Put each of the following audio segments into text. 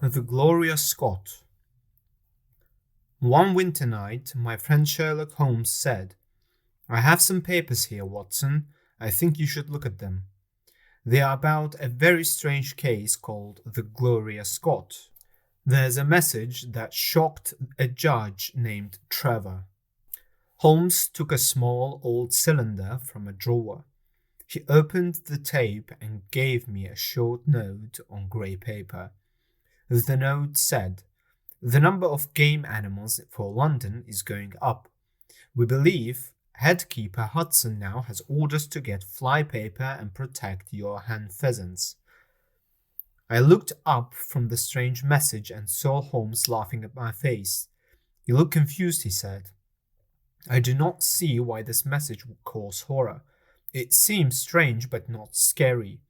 The Gloria Scott. One winter night, my friend Sherlock Holmes said, "I have some papers here, Watson. I think you should look at them. They are about a very strange case called the Gloria Scott. There's a message that shocked a judge named Trevor." Holmes took a small old cylinder from a drawer. He opened the tape and gave me a short note on grey paper. The note said, "The number of game animals for London is going up. We believe headkeeper Hudson now has orders to get flypaper and protect your hen pheasants." I looked up from the strange message and saw Holmes laughing at my face. "You look confused," he said. "I do not see why this message would cause horror. It seems strange but not scary.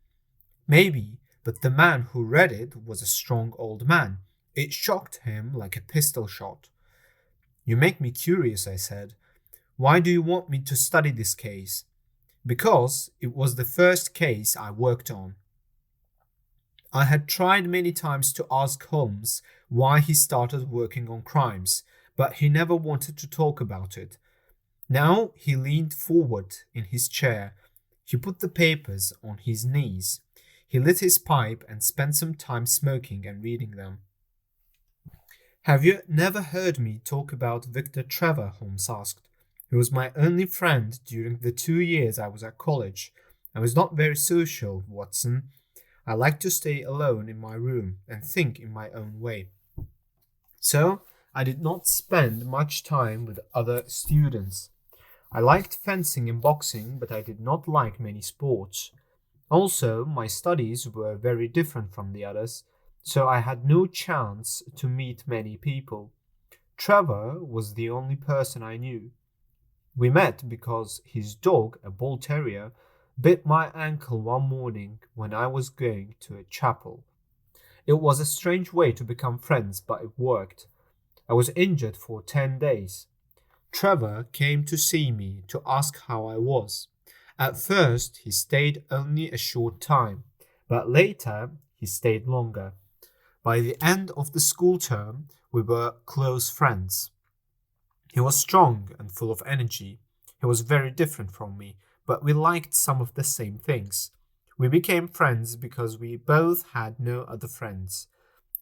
Maybe, but the man who read it was a strong old man. It shocked him like a pistol shot." "You make me curious," I said. "Why do you want me to study this case?" "Because it was the first case I worked on." I had tried many times to ask Holmes why he started working on crimes, but he never wanted to talk about it. Now he leaned forward in his chair. He put the papers on his knees. He lit his pipe and spent some time smoking and reading them. "Have you never heard me talk about Victor Trevor?" Holmes asked. "He was my only friend during the 2 years I was at college. I was not very social, Watson. I liked to stay alone in my room and think in my own way. So I did not spend much time with other students. I liked fencing and boxing, but I did not like many sports. Also, my studies were very different from the others, so I had no chance to meet many people. Trevor was the only person I knew. We met because his dog, a bull terrier, bit my ankle one morning when I was going to a chapel. It was a strange way to become friends, but it worked. I was injured for 10 days. Trevor came to see me to ask how I was. At first, he stayed only a short time, but later he stayed longer. By the end of the school term, we were close friends. He was strong and full of energy. He was very different from me, but we liked some of the same things. We became friends because we both had no other friends.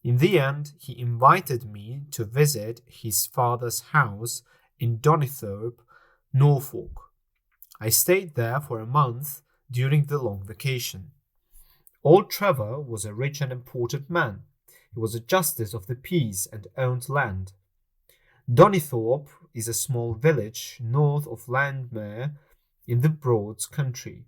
In the end, he invited me to visit his father's house in Donnithorpe, Norfolk. I stayed there for a month during the long vacation. Old Trevor was a rich and important man. He was a justice of the peace and owned land. Donnithorpe is a small village north of Landmere in the Broads country.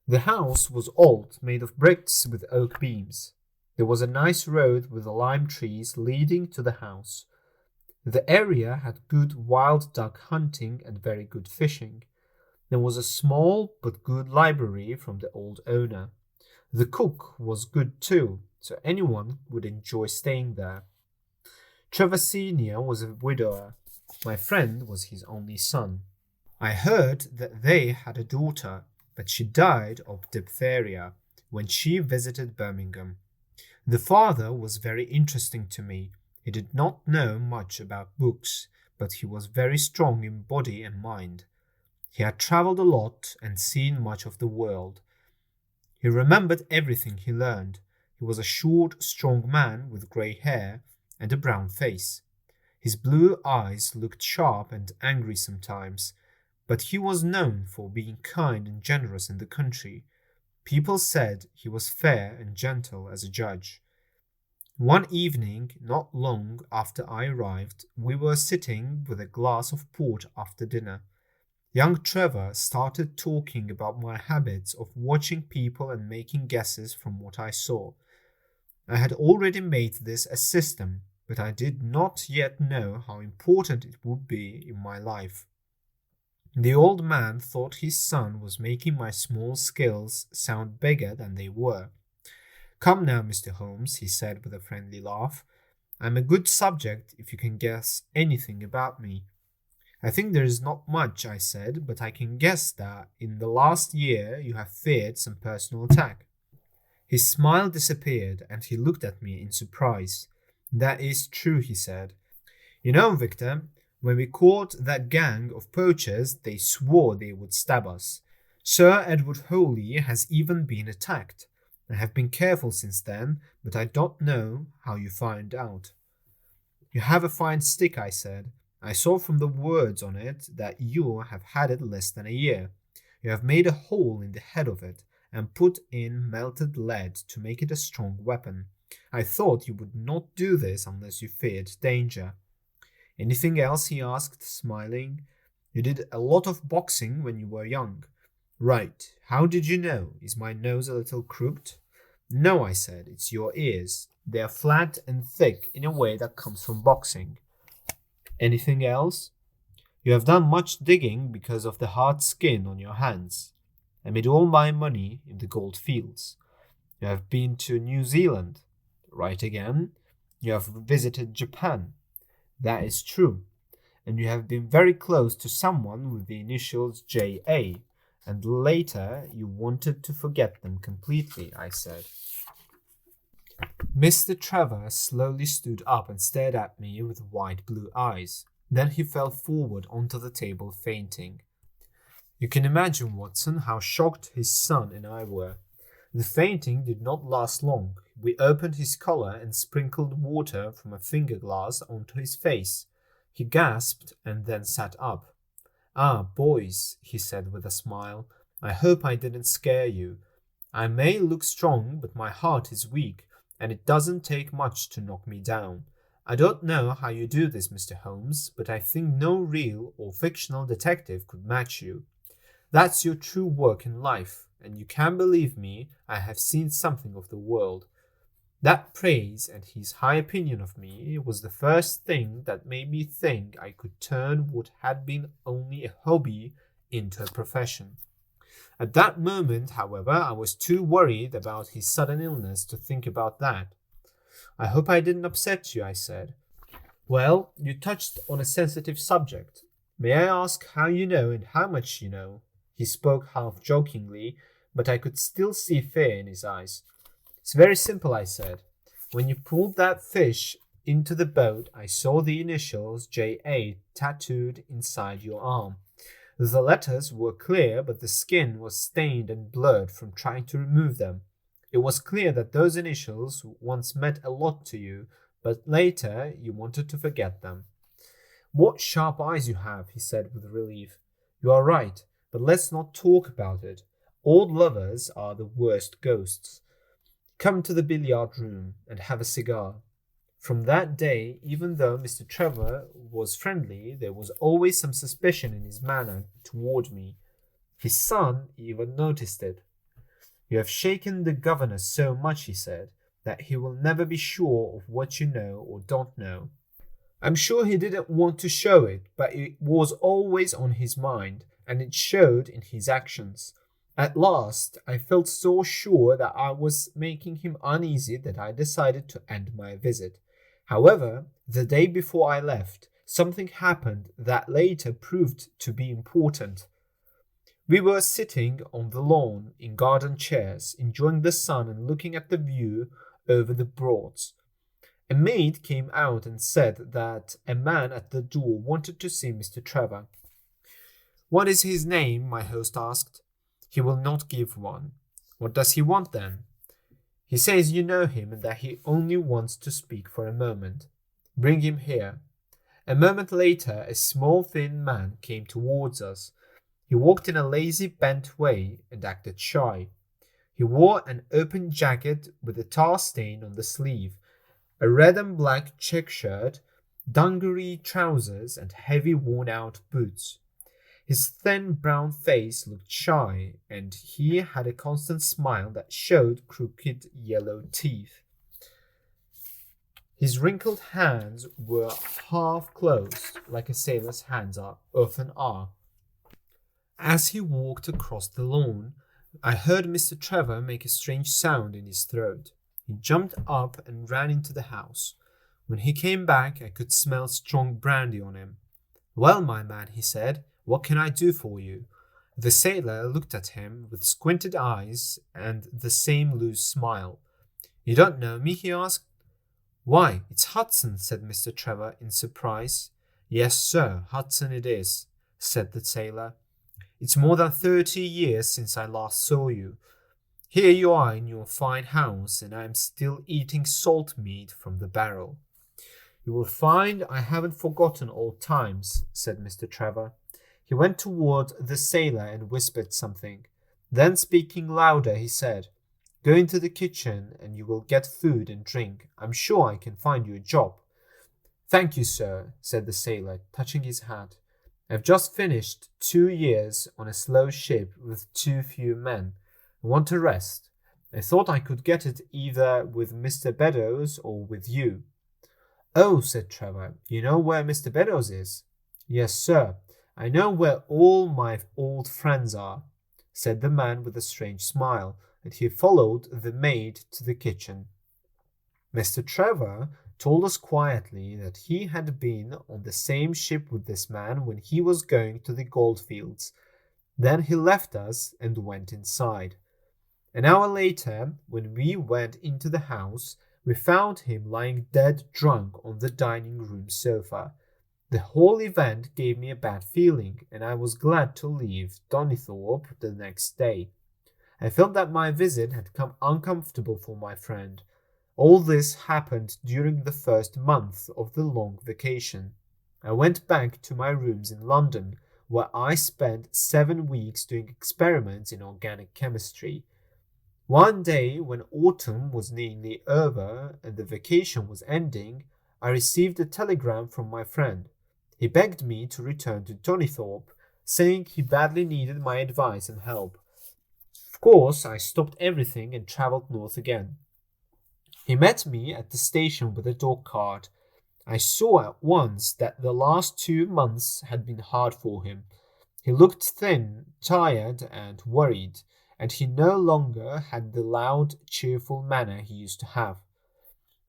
The house was old, made of bricks with oak beams. There was a nice road with lime trees leading to the house. The area had good wild duck hunting and very good fishing. There was a small but good library from the old owner. The cook was good too, so anyone would enjoy staying there. Trevor Sr. was a widower. My friend was his only son. I heard that they had a daughter, but she died of diphtheria when she visited Birmingham. The father was very interesting to me. He did not know much about books, but he was very strong in body and mind. He had travelled a lot and seen much of the world. He remembered everything he learned. He was a short, strong man with grey hair and a brown face. His blue eyes looked sharp and angry sometimes, but he was known for being kind and generous in the country. People said he was fair and gentle as a judge. One evening, not long after I arrived, we were sitting with a glass of port after dinner. Young Trevor started talking about my habits of watching people and making guesses from what I saw. I had already made this a system, but I did not yet know how important it would be in my life. The old man thought his son was making my small skills sound bigger than they were. "Come now, Mr. Holmes," he said with a friendly laugh. "I'm a good subject if you can guess anything about me." "I think there is not much," I said, "but I can guess that in the last year you have feared some personal attack." His smile disappeared and he looked at me in surprise. That is true, he said. You know, Victor, when we caught that gang of poachers, they swore they would stab us. Sir Edward Hawley has even been attacked. I have been careful since then, but I don't know how you find out. You have a fine stick, I said. I saw from the words on it that you have had it less than a year. You have made a hole in the head of it and put in melted lead to make it a strong weapon. I thought you would not do this unless you feared danger. Anything else? He asked, smiling. You did a lot of boxing when you were young. Right. How did you know? Is my nose a little crooked? No, I said. It's your ears. They are flat and thick in a way that comes from boxing. Anything else? You have done much digging because of the hard skin on your hands. I made all my money in the gold fields. You have been to New Zealand. Right again. You have visited Japan. That is true. And you have been very close to someone with the initials J.A., and later you wanted to forget them completely, I said. Mr. Trevor slowly stood up and stared at me with wide blue eyes. Then he fell forward onto the table, fainting. You can imagine, Watson, how shocked his son and I were. The fainting did not last long. We opened his collar and sprinkled water from a finger glass onto his face. He gasped and then sat up. Ah, boys, he said with a smile, I hope I didn't scare you. I may look strong, but my heart is weak, and it doesn't take much to knock me down. I don't know how you do this, Mr. Holmes, but I think no real or fictional detective could match you. That's your true work in life, and you can believe me, I have seen something of the world. That praise and his high opinion of me was the first thing that made me think I could turn what had been only a hobby into a profession. At that moment, however, I was too worried about his sudden illness to think about that. I hope I didn't upset you, I said. Well, you touched on a sensitive subject. May I ask how you know and how much you know? He spoke half jokingly, but I could still see fear in his eyes. It's very simple, I said. When you pulled that fish into the boat, I saw the initials J.A. tattooed inside your arm. The letters were clear, but the skin was stained and blurred from trying to remove them. It was clear that those initials once meant a lot to you, but later you wanted to forget them. What sharp eyes you have, he said with relief. You are right, but let's not talk about it. Old lovers are the worst ghosts. Come to the billiard room and have a cigar. From that day, even though Mr. Trevor was friendly, there was always some suspicion in his manner toward me. His son even noticed it. You have shaken the governor so much, he said, that he will never be sure of what you know or don't know. I'm sure he didn't want to show it, but it was always on his mind, and it showed in his actions. At last, I felt so sure that I was making him uneasy that I decided to end my visit. However, the day before I left, something happened that later proved to be important. We were sitting on the lawn in garden chairs, enjoying the sun and looking at the view over the Broads. A maid came out and said that a man at the door wanted to see Mr. Trevor. What is his name? My host asked. He will not give one. What does he want then? He says you know him and that he only wants to speak for a moment. Bring him here. A moment later, a small thin man came towards us. He walked in a lazy, bent way and acted shy. He wore an open jacket with a tar stain on the sleeve, a red and black check shirt, dungaree trousers, and heavy worn-out boots. His thin brown face looked shy, and he had a constant smile that showed crooked yellow teeth. His wrinkled hands were half closed, like a sailor's hands often are. As he walked across the lawn, I heard Mr. Trevor make a strange sound in his throat. He jumped up and ran into the house. When he came back, I could smell strong brandy on him. Well, my man, he said, what can I do for you? The sailor looked at him with squinted eyes and the same loose smile. You don't know me? He asked. Why, it's Hudson, said Mr. Trevor in surprise. Yes, sir, Hudson it is, said the sailor. It's more than 30 years since I last saw you. Here you are in your fine house, and I am still eating salt meat from the barrel. You will find I haven't forgotten old times, said Mr. Trevor. He went toward the sailor and whispered something. Then, speaking louder, he said, Go into the kitchen and you will get food and drink. I'm sure I can find you a job. Thank you, sir, said the sailor, touching his hat. I've just finished 2 years on a slow ship with too few men. I want a rest. I thought I could get it either with Mr. Beddoes or with you. Oh, said Trevor, you know where Mr. Beddoes is? Yes, sir. I know where all my old friends are, said the man with a strange smile, and he followed the maid to the kitchen. Mr. Trevor told us quietly that he had been on the same ship with this man when he was going to the goldfields. Then he left us and went inside. An hour later, when we went into the house, we found him lying dead drunk on the dining room sofa. The whole event gave me a bad feeling, and I was glad to leave Donnithorpe the next day. I felt that my visit had come uncomfortable for my friend. All this happened during the first month of the long vacation. I went back to my rooms in London, where I spent 7 weeks doing experiments in organic chemistry. One day, when autumn was nearly over and the vacation was ending, I received a telegram from my friend. He begged me to return to Donnithorpe, saying he badly needed my advice and help. Of course, I stopped everything and travelled north again. He met me at the station with a dog cart. I saw at once that the last 2 months had been hard for him. He looked thin, tired, and worried, and he no longer had the loud, cheerful manner he used to have.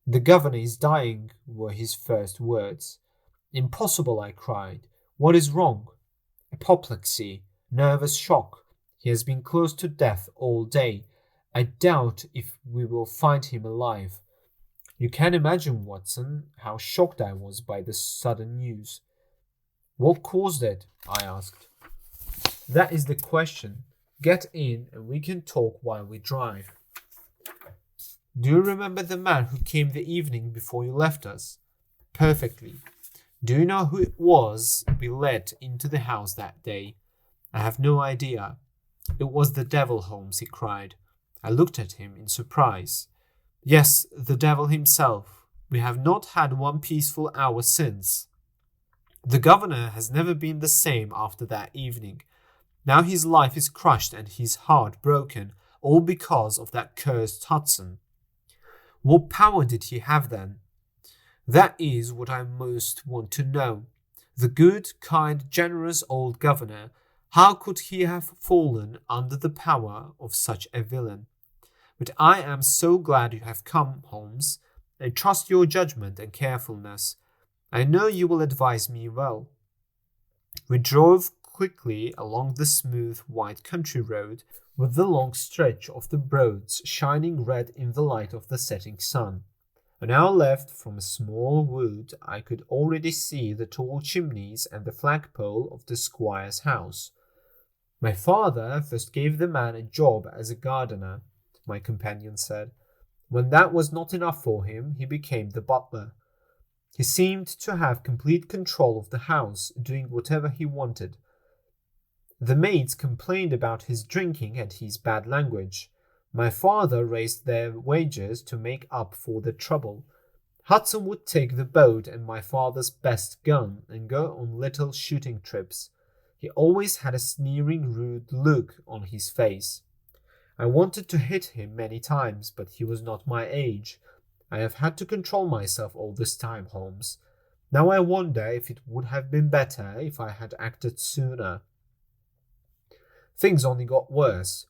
The governor is dying, were his first words. Impossible, I cried. What is wrong? Apoplexy, nervous shock. He has been close to death all day. I doubt if we will find him alive. You can imagine, Watson, how shocked I was by this sudden news. What caused it? I asked. That is the question. Get in and we can talk while we drive. Do you remember the man who came the evening before you left us? Perfectly. Do you know who it was we let into the house that day? I have no idea. It was the devil, Holmes, he cried. I looked at him in surprise. Yes, the devil himself. We have not had one peaceful hour since. The governor has never been the same after that evening. Now his life is crushed and his heart broken, all because of that cursed Hudson. What power did he have then? That is what I most want to know. The good, kind, generous old governor, how could he have fallen under the power of such a villain? But I am so glad you have come, Holmes. I trust your judgment and carefulness. I know you will advise me well. We drove quickly along the smooth white country road, with the long stretch of the Broads shining red in the light of the setting sun. On our left, from a small wood, I could already see the tall chimneys and the flagpole of the squire's house. My father first gave the man a job as a gardener, my companion said. When that was not enough for him, he became the butler. He seemed to have complete control of the house, doing whatever he wanted. The maids complained about his drinking and his bad language. My father raised their wages to make up for the trouble. Hudson would take the boat and my father's best gun and go on little shooting trips. He always had a sneering, rude look on his face. I wanted to hit him many times, but he was not my age. I have had to control myself all this time, Holmes. Now I wonder if it would have been better if I had acted sooner. Things only got worse.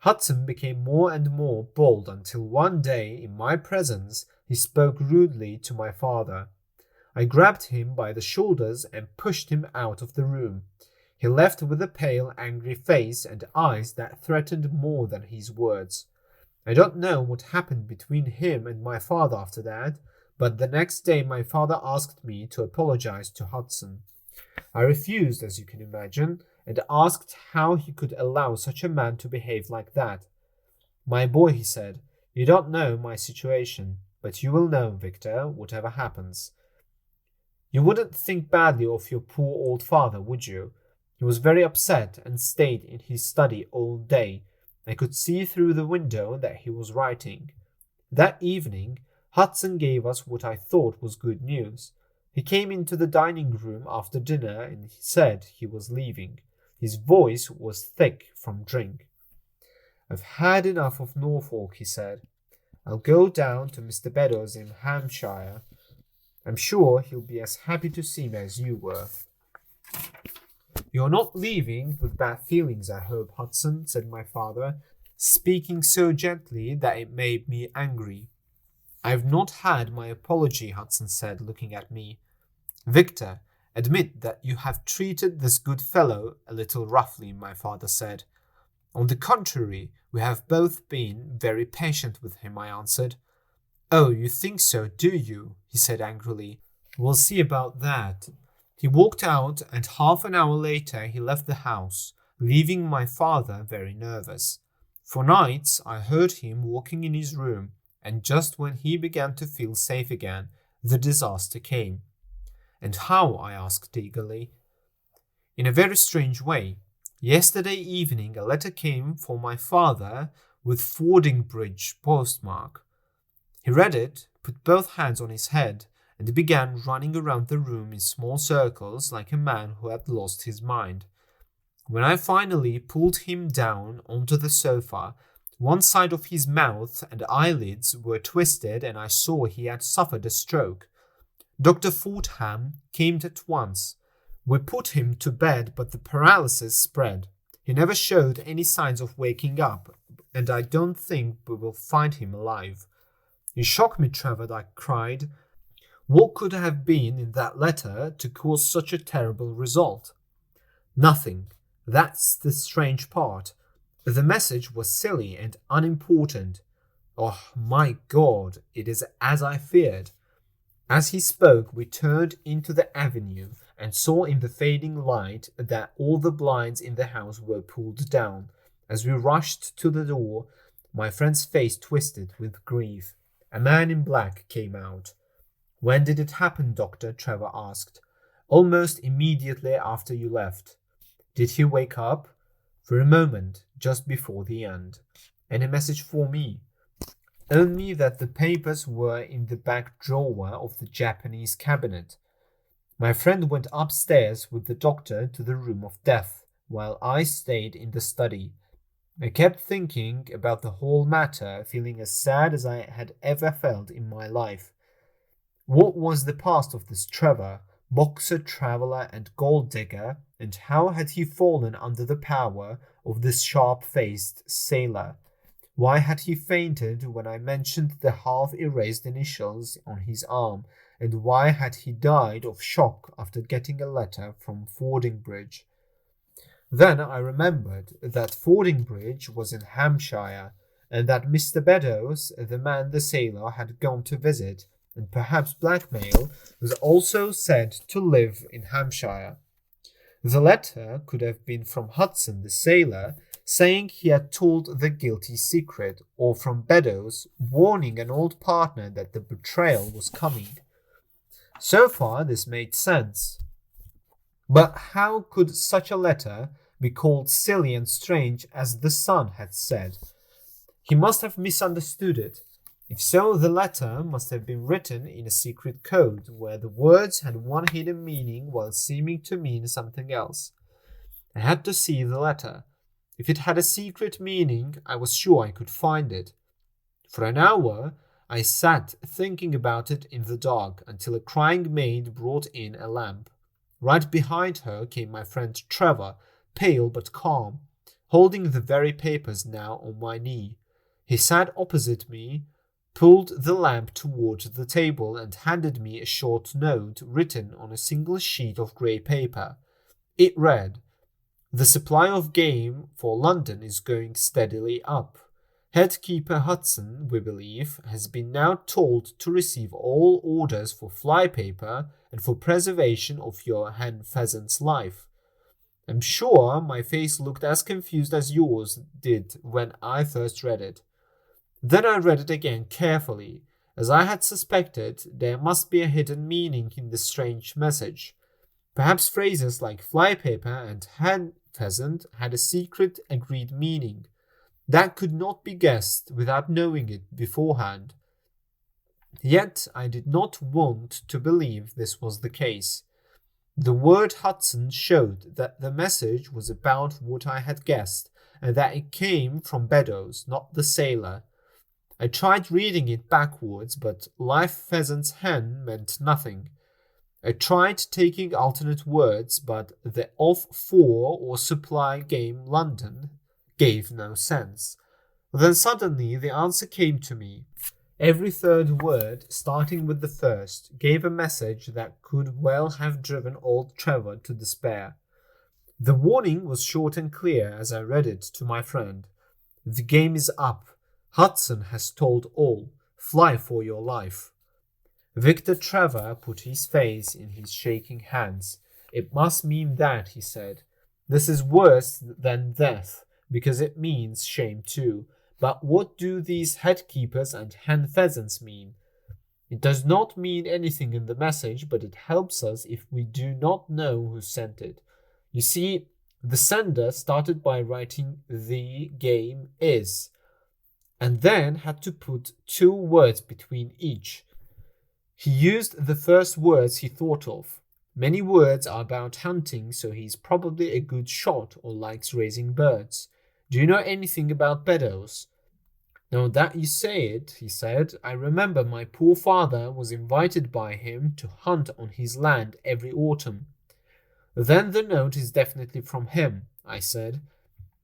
Hudson became more and more bold until one day, in my presence, he spoke rudely to my father. I grabbed him by the shoulders and pushed him out of the room. He left with a pale, angry face and eyes that threatened more than his words. I don't know what happened between him and my father after that, but the next day my father asked me to apologize to Hudson. I refused, as you can imagine, and asked how he could allow such a man to behave like that. My boy, he said, you don't know my situation, but you will know, Victor, whatever happens. You wouldn't think badly of your poor old father, would you? He was very upset and stayed in his study all day. I could see through the window that he was writing. That evening, Hudson gave us what I thought was good news. He came into the dining room after dinner and he said he was leaving. His voice was thick from drink. I've had enough of Norfolk, he said. I'll go down to Mr. Beddoes in Hampshire. I'm sure he'll be as happy to see me as you were. You're not leaving with bad feelings, I hope, Hudson, said my father, speaking so gently that it made me angry. I've not had my apology, Hudson said, looking at me. Victor, admit that you have treated this good fellow a little roughly, my father said. On the contrary, we have both been very patient with him, I answered. Oh, you think so, do you? He said angrily. We'll see about that. He walked out, and half an hour later he left the house, leaving my father very nervous. For nights I heard him walking in his room, and just when he began to feel safe again, the disaster came. And how? I asked eagerly. In a very strange way. Yesterday evening a letter came for my father with Fordingbridge postmark. He read it, put both hands on his head, and began running around the room in small circles like a man who had lost his mind. When I finally pulled him down onto the sofa, one side of his mouth and eyelids were twisted and I saw he had suffered a stroke. Dr. Fordham came at once. We put him to bed, but the paralysis spread. He never showed any signs of waking up, and I don't think we will find him alive. You shock me, Trevor, I cried. What could have been in that letter to cause such a terrible result? Nothing. That's the strange part. The message was silly and unimportant. Oh, my God, it is as I feared. As he spoke, we turned into the avenue and saw in the fading light that all the blinds in the house were pulled down. As we rushed to the door, my friend's face twisted with grief. A man in black came out. When did it happen, Doctor? Trevor asked. Almost immediately after you left. Did he wake up? For a moment, just before the end. Any message for me? Only that the papers were in the back drawer of the Japanese cabinet. My friend went upstairs with the doctor to the room of death, while I stayed in the study. I kept thinking about the whole matter, feeling as sad as I had ever felt in my life. What was the past of this Trevor, boxer, traveller, and gold digger, and how had he fallen under the power of this sharp-faced sailor? Why had he fainted when I mentioned the half-erased initials on his arm, and why had he died of shock after getting a letter from Fordingbridge? Then I remembered that Fordingbridge was in Hampshire, and that Mr. Beddoes, the man the sailor had gone to visit, and perhaps blackmail, was also said to live in Hampshire. The letter could have been from Hudson the sailor, saying he had told the guilty secret, or from Beddoes, warning an old partner that the betrayal was coming. So far this made sense. But how could such a letter be called silly and strange as the son had said? He must have misunderstood it. If so, the letter must have been written in a secret code, where the words had one hidden meaning while seeming to mean something else. I had to see the letter. If it had a secret meaning, I was sure I could find it. For an hour, I sat thinking about it in the dark until a crying maid brought in a lamp. Right behind her came my friend Trevor, pale but calm, holding the very papers now on my knee. He sat opposite me, pulled the lamp toward the table, and handed me a short note written on a single sheet of grey paper. It read, The supply of game for London is going steadily up. Headkeeper Hudson, we believe, has been now told to receive all orders for flypaper and for preservation of your hen pheasant's life. I'm sure my face looked as confused as yours did when I first read it. Then I read it again carefully. As I had suspected, there must be a hidden meaning in the strange message. Perhaps phrases like flypaper and hen pheasant had a secret agreed meaning that could not be guessed without knowing it beforehand. Yet I did not want to believe this was the case. The word Hudson showed that the message was about what I had guessed, and that it came from Beddoes, not the sailor. I tried reading it backwards, but live pheasant's hen meant nothing. I tried taking alternate words, but the off for or supply game London gave no sense. Then suddenly the answer came to me. Every third word, starting with the first, gave a message that could well have driven old Trevor to despair. The warning was short and clear as I read it to my friend. The game is up. Hudson has told all. Fly for your life. Victor Trevor put his face in his shaking hands. It must mean that, he said. This is worse than death, because it means shame too. But what do these headkeepers and hen pheasants mean? It does not mean anything in the message, but it helps us if we do not know who sent it. You see, the sender started by writing "the game is," and then had to put two words between each. He used the first words he thought of. Many words are about hunting, so he's probably a good shot or likes raising birds. Do you know anything about Beddoes? Now that you say it, he said, I remember my poor father was invited by him to hunt on his land every autumn. Then the note is definitely from him, I said.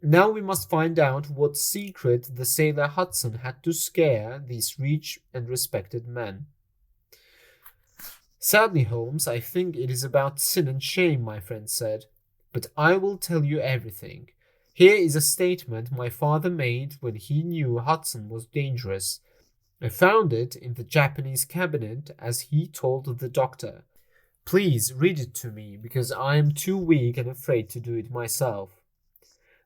Now we must find out what secret the sailor Hudson had to scare these rich and respected men. Sadly, Holmes, I think it is about sin and shame, my friend said. But I will tell you everything. Here is a statement my father made when he knew Hudson was dangerous. I found it in the Japanese cabinet as he told the doctor. Please read it to me, because I am too weak and afraid to do it myself.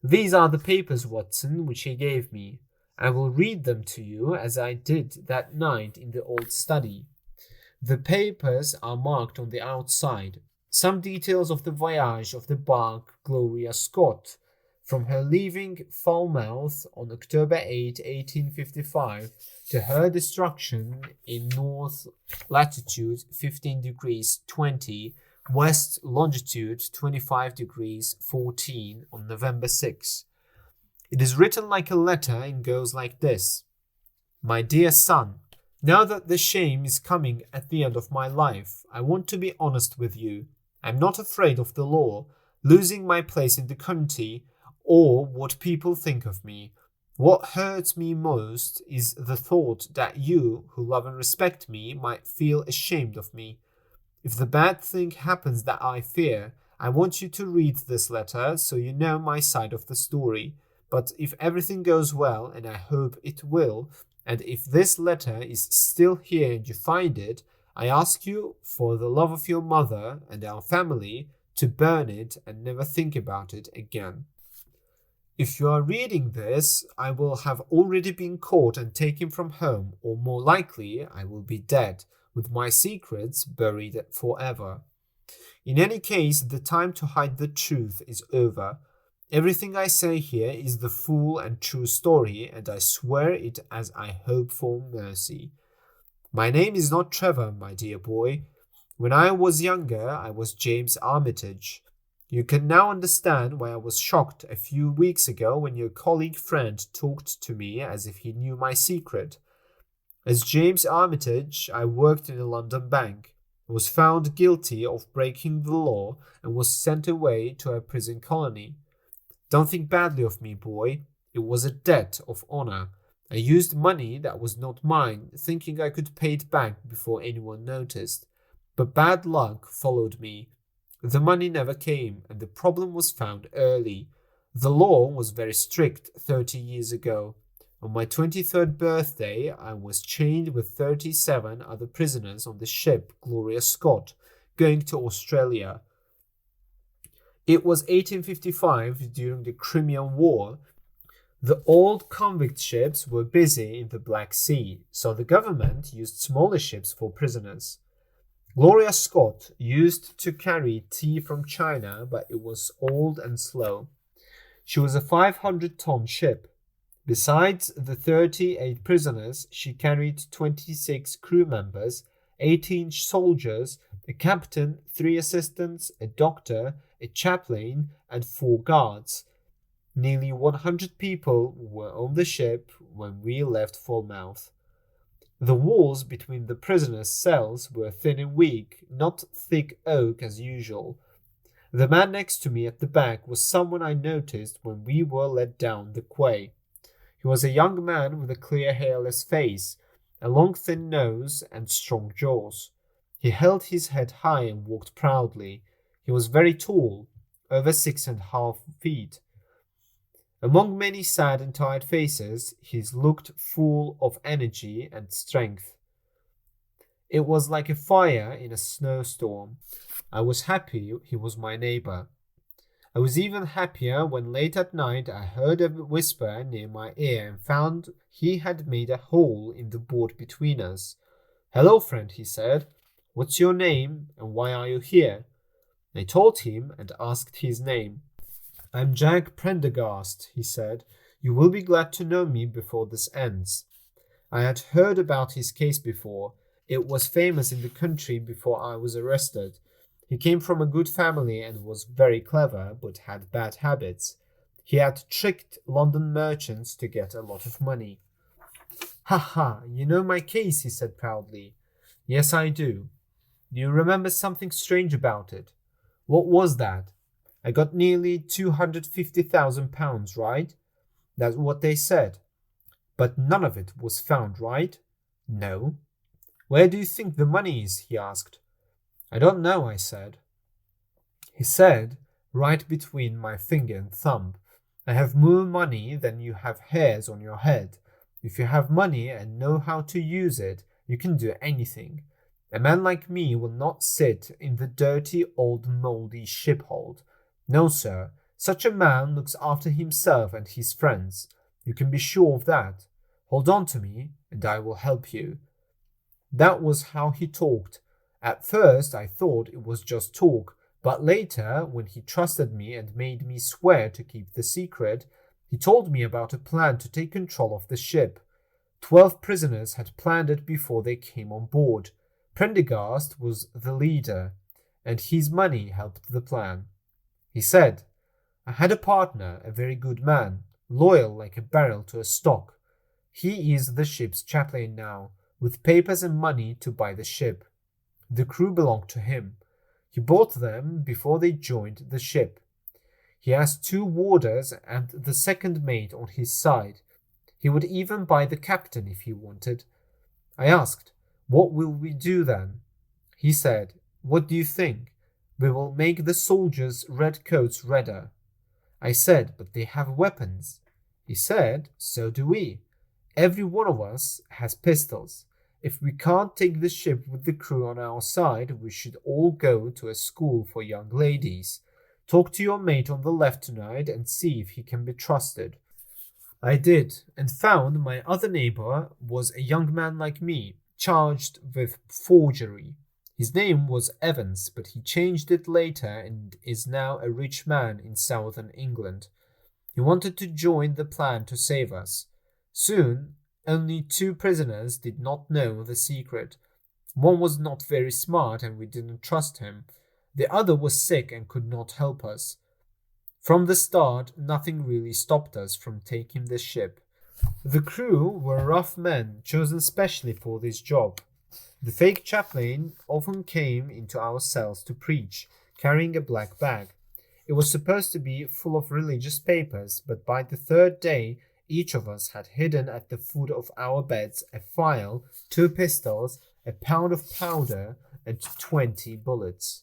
These are the papers, Watson, which he gave me. I will read them to you as I did that night in the old study. The papers are marked on the outside. Some details of the voyage of the barque Gloria Scott, from her leaving Falmouth on October 8, 1855, to her destruction in north latitude 15 degrees 20, west longitude 25 degrees 14 on November 6. It is written like a letter and goes like this. My dear son, now that the shame is coming at the end of my life, I want to be honest with you. I'm not afraid of the law, losing my place in the county, or what people think of me. What hurts me most is the thought that you, who love and respect me, might feel ashamed of me. If the bad thing happens that I fear, I want you to read this letter so you know my side of the story. But if everything goes well, and I hope it will, and if this letter is still here and you find it, I ask you, for the love of your mother and our family, to burn it and never think about it again. If you are reading this, I will have already been caught and taken from home, or more likely, I will be dead, with my secrets buried forever. In any case, the time to hide the truth is over. Everything I say here is the full and true story, and I swear it as I hope for mercy. My name is not Trevor, my dear boy. When I was younger, I was James Armitage. You can now understand why I was shocked a few weeks ago when your colleague friend talked to me as if he knew my secret. As James Armitage, I worked in a London bank, was found guilty of breaking the law, and was sent away to a prison colony. Don't think badly of me, boy. It was a debt of honor. I used money that was not mine, thinking I could pay it back before anyone noticed. But bad luck followed me. The money never came, and the problem was found early. The law was very strict 30 years ago. On my 23rd birthday, I was chained with 37 other prisoners on the ship Gloria Scott, going to Australia. It was 1855 during the Crimean War. The old convict ships were busy in the Black Sea, so the government used smaller ships for prisoners. Gloria Scott used to carry tea from China, but it was old and slow. She was a 500-ton ship. Besides the 38 prisoners, she carried 26 crew members, 18 soldiers, a captain, 3 assistants, a doctor, a chaplain, and 4 guards. Nearly 100 people were on the ship when we left Falmouth. The walls between the prisoners' cells were thin and weak, not thick oak as usual. The man next to me at the back was someone I noticed when we were let down the quay. He was a young man with a clear, hairless face, a long, thin nose, and strong jaws. He held his head high and walked proudly. He was very tall, over 6.5 feet. Among many sad and tired faces, his looked full of energy and strength. It was like a fire in a snowstorm. I was happy he was my neighbor. I was even happier when late at night I heard a whisper near my ear and found he had made a hole in the board between us. "Hello, friend," he said. "What's your name and why are you here?" I told him and asked his name. "I'm Jack Prendergast," he said. "You will be glad to know me before this ends." I had heard about his case before. It was famous in the country before I was arrested. He came from a good family and was very clever, but had bad habits. He had tricked London merchants to get a lot of money. "Ha ha, you know my case," he said proudly. "Yes, I do. Do you remember something strange about it?" "What was that?" "I got nearly £250,000, right?" "That's what they said." "But none of it was found, right?" "No." "Where do you think the money is?" he asked. "I don't know," I said. He said, "Right between my finger and thumb. I have more money than you have hairs on your head. If you have money and know how to use it, you can do anything. A man like me will not sit in the dirty old mouldy shiphold. No, sir, such a man looks after himself and his friends. You can be sure of that. Hold on to me, and I will help you." That was how he talked. At first I thought it was just talk, but later, when he trusted me and made me swear to keep the secret, he told me about a plan to take control of the ship. 12 prisoners had planned it before they came on board. Prendergast was the leader, and his money helped the plan. He said, "I had a partner, a very good man, loyal like a barrel to a stock. He is the ship's chaplain now, with papers and money to buy the ship. The crew belonged to him. He bought them before they joined the ship. He has 2 warders and the second mate on his side. He would even buy the captain if he wanted." I asked, "What will we do then?" He said, "What do you think? We will make the soldiers' red coats redder." I said, "But they have weapons." He said, "So do we. Every one of us has pistols. If we can't take the ship with the crew on our side, we should all go to a school for young ladies. Talk to your mate on the left tonight and see if he can be trusted." I did, and found my other neighbor was a young man like me, charged with forgery. His name was Evans, but he changed it later and is now a rich man in southern England. He wanted to join the plan to save us. Soon, only 2 prisoners did not know the secret. One was not very smart and we didn't trust him. The other was sick and could not help us. From the start, nothing really stopped us from taking the ship. The crew were rough men chosen specially for this job. The fake chaplain often came into our cells to preach, carrying a black bag. It was supposed to be full of religious papers, but by the 3rd day, each of us had hidden at the foot of our beds a file, 2 pistols, a pound of powder, and 20 bullets.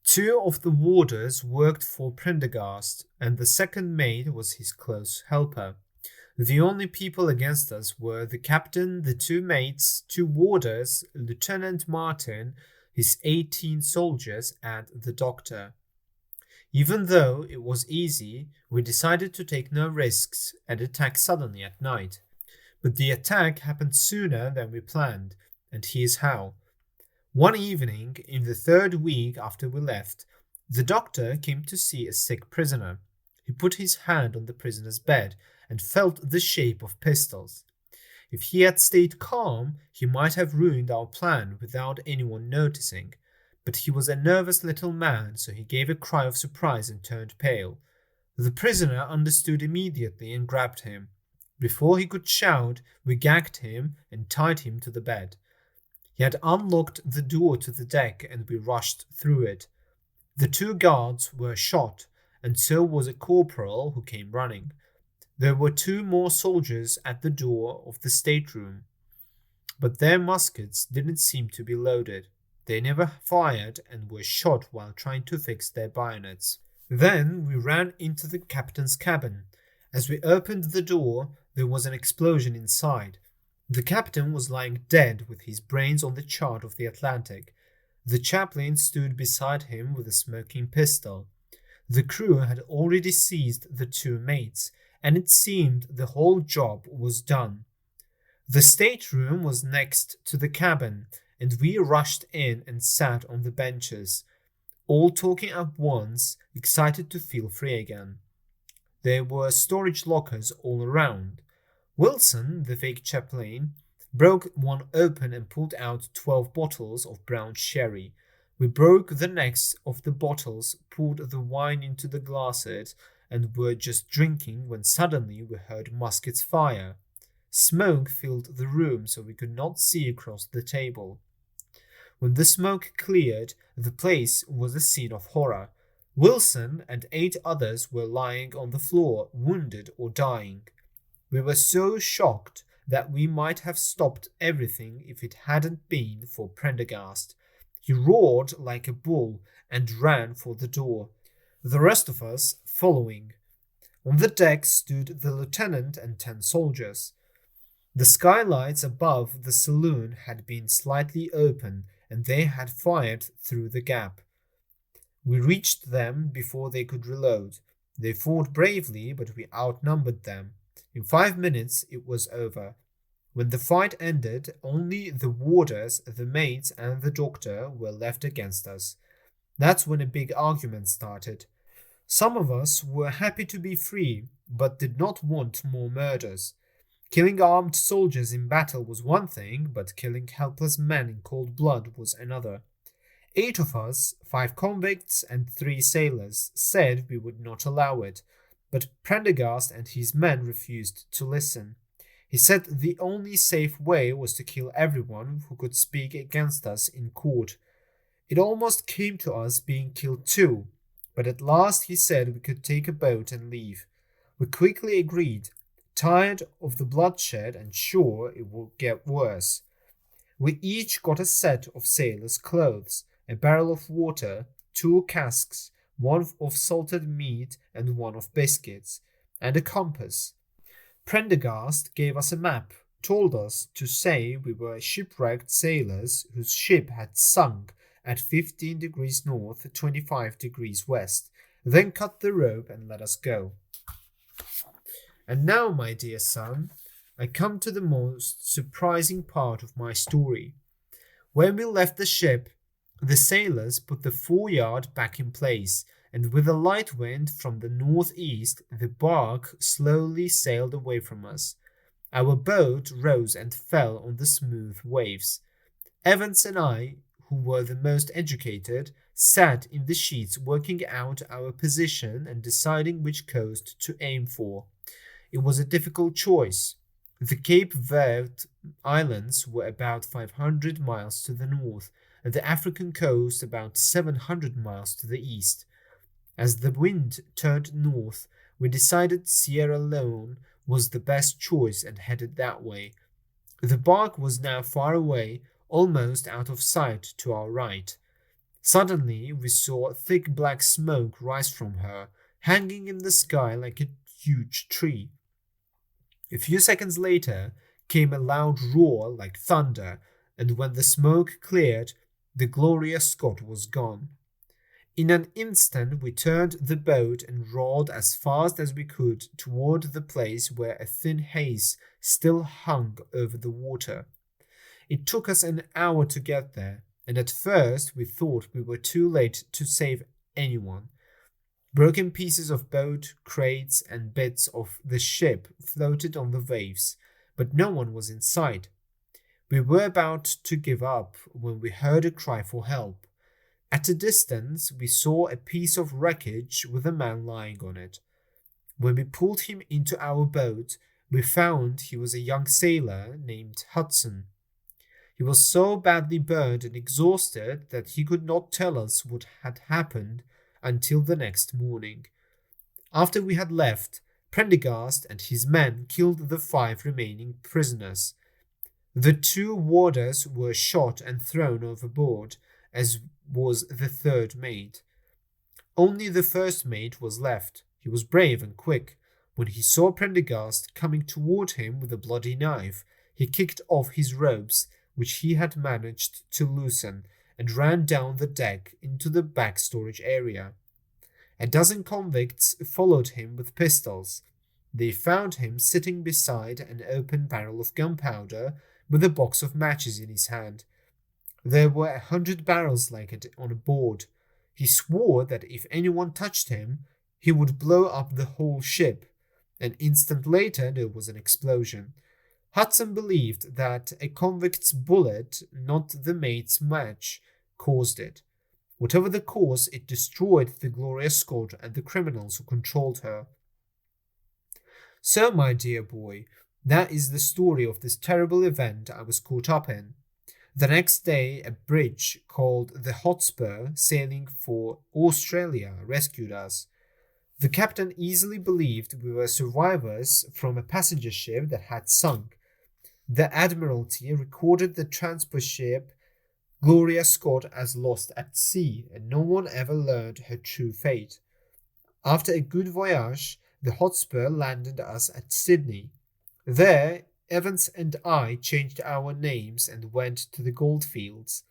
Two of the warders worked for Prendergast, and the second mate was his close helper. The only people against us were the captain, the two mates, two warders, Lieutenant Martin, his 18 soldiers, and the doctor. Even though it was easy, we decided to take no risks and attack suddenly at night. But the attack happened sooner than we planned, and here's how. One evening, in the third week after we left, the doctor came to see a sick prisoner. He put his hand on the prisoner's bed and felt the shape of pistols. If he had stayed calm, he might have ruined our plan without anyone noticing. But he was a nervous little man, so he gave a cry of surprise and turned pale. The prisoner understood immediately and grabbed him. Before he could shout, we gagged him and tied him to the bed. He had unlocked the door to the deck and we rushed through it. The two guards were shot, and so was a corporal who came running. There were two more soldiers at the door of the stateroom, but their muskets didn't seem to be loaded. They never fired and were shot while trying to fix their bayonets. Then we ran into the captain's cabin. As we opened the door, there was an explosion inside. The captain was lying dead with his brains on the chart of the Atlantic. The chaplain stood beside him with a smoking pistol. The crew had already seized the two mates, and it seemed the whole job was done. The stateroom was next to the cabin, and we rushed in and sat on the benches, all talking at once, excited to feel free again. There were storage lockers all around. Wilson, the fake chaplain, broke one open and pulled out 12 bottles of brown sherry. We broke the necks of the bottles, poured the wine into the glasses, and were just drinking when suddenly we heard muskets fire. Smoke filled the room so we could not see across the table. When the smoke cleared, the place was a scene of horror. Wilson and 8 others were lying on the floor, wounded or dying. We were so shocked that we might have stopped everything if it hadn't been for Prendergast. He roared like a bull and ran for the door, the rest of us following. On the deck stood the lieutenant and 10 soldiers. The skylights above the saloon had been slightly open, and they had fired through the gap. We reached them before they could reload. They fought bravely, but we outnumbered them. In 5 minutes it was over. When the fight ended, only the warders, the mates, and the doctor were left against us. That's when a big argument started. Some of us were happy to be free, but did not want more murders. Killing armed soldiers in battle was one thing, but killing helpless men in cold blood was another. 8 of us, 5 convicts and 3 sailors, said we would not allow it, but Prendergast and his men refused to listen. He said the only safe way was to kill everyone who could speak against us in court. It almost came to us being killed too, but at last he said we could take a boat and leave. We quickly agreed, tired of the bloodshed and sure it would get worse. We each got a set of sailors' clothes, a barrel of water, 2 casks, one of salted meat and one of biscuits, and a compass. Prendergast gave us a map, told us to say we were shipwrecked sailors whose ship had sunk at 15 degrees north, 25 degrees west, then cut the rope and let us go. And now, my dear son, I come to the most surprising part of my story. When we left the ship, the sailors put the foreyard back in place, and with a light wind from the northeast, the bark slowly sailed away from us. Our boat rose and fell on the smooth waves. Evans and I, who were the most educated, sat in the sheets working out our position and deciding which coast to aim for. It was a difficult choice. The Cape Verde Islands were about 500 miles to the north, and the African coast about 700 miles to the east. As the wind turned north, we decided Sierra Leone was the best choice and headed that way. The bark was now far away, almost out of sight to our right. Suddenly, we saw thick black smoke rise from her, hanging in the sky like a huge tree. A few seconds later came a loud roar like thunder, and when the smoke cleared, the Gloria Scott was gone. In an instant, we turned the boat and rowed as fast as we could toward the place where a thin haze still hung over the water. It took us an hour to get there, and at first we thought we were too late to save anyone. Broken pieces of boat, crates, and bits of the ship floated on the waves, but no one was in sight. We were about to give up when we heard a cry for help. At a distance, we saw a piece of wreckage with a man lying on it. When we pulled him into our boat, we found he was a young sailor named Hudson. He was so badly burned and exhausted that he could not tell us what had happened until the next morning. After we had left, Prendergast and his men killed the 5 remaining prisoners. The 2 warders were shot and thrown overboard, as was the 3rd mate. Only the 1st mate was left. He was brave and quick. When he saw Prendergast coming toward him with a bloody knife, he kicked off his ropes, which he had managed to loosen, and ran down the deck into the back storage area. A dozen convicts followed him with pistols. They found him sitting beside an open barrel of gunpowder with a box of matches in his hand. There were 100 barrels like it on board. He swore that if anyone touched him, he would blow up the whole ship. An instant later there was an explosion. Hudson believed that a convict's bullet, not the mate's match, caused it. Whatever the cause, it destroyed the Gloria Scott and the criminals who controlled her. So, my dear boy, that is the story of this terrible event I was caught up in. The next day, a bridge called the Hotspur, sailing for Australia, rescued us. The captain easily believed we were survivors from a passenger ship that had sunk. The Admiralty recorded the transport ship Gloria Scott as lost at sea, and no one ever learned her true fate. After a good voyage, the Hotspur landed us at Sydney. There, Evans and I changed our names and went to the goldfields.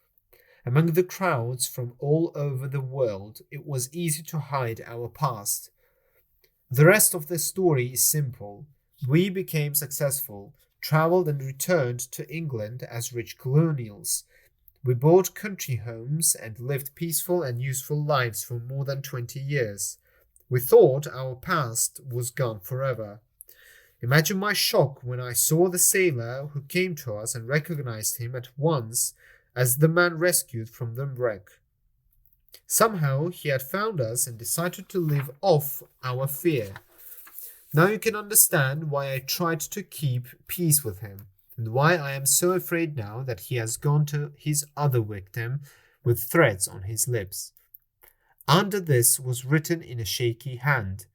Among the crowds from all over the world, it was easy to hide our past. The rest of the story is simple. We became successful, travelled and returned to England as rich colonials. We bought country homes and lived peaceful and useful lives for more than 20 years. We thought our past was gone forever. Imagine my shock when I saw the sailor who came to us and recognized him at once as the man rescued from the wreck. Somehow he had found us and decided to live off our fear. Now you can understand why I tried to keep peace with him, and why I am so afraid now that he has gone to his other victim with threats on his lips. Under this was written in a shaky hand.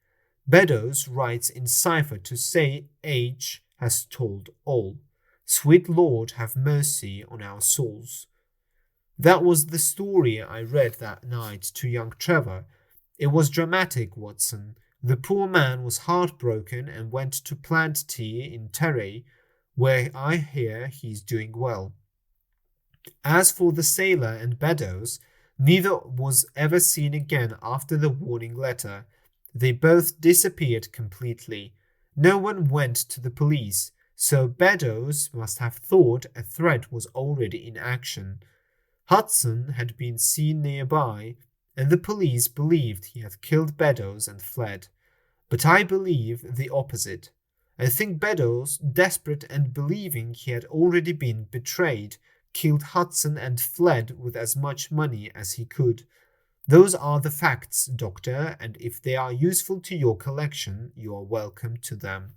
Beddoes writes in cipher to say H has told all. Sweet Lord, have mercy on our souls. That was the story I read that night to young Trevor. It was dramatic, Watson. The poor man was heartbroken and went to plant tea in Terray, where I hear he's doing well. As for the sailor and Beddoes, neither was ever seen again after the warning letter. They both disappeared completely. No one went to the police, so Beddoes must have thought a threat was already in action. Hudson had been seen nearby, and the police believed he had killed Beddoes and fled. But I believe the opposite. I think Beddoes, desperate and believing he had already been betrayed, killed Hudson and fled with as much money as he could. Those are the facts, Doctor, and if they are useful to your collection, you are welcome to them.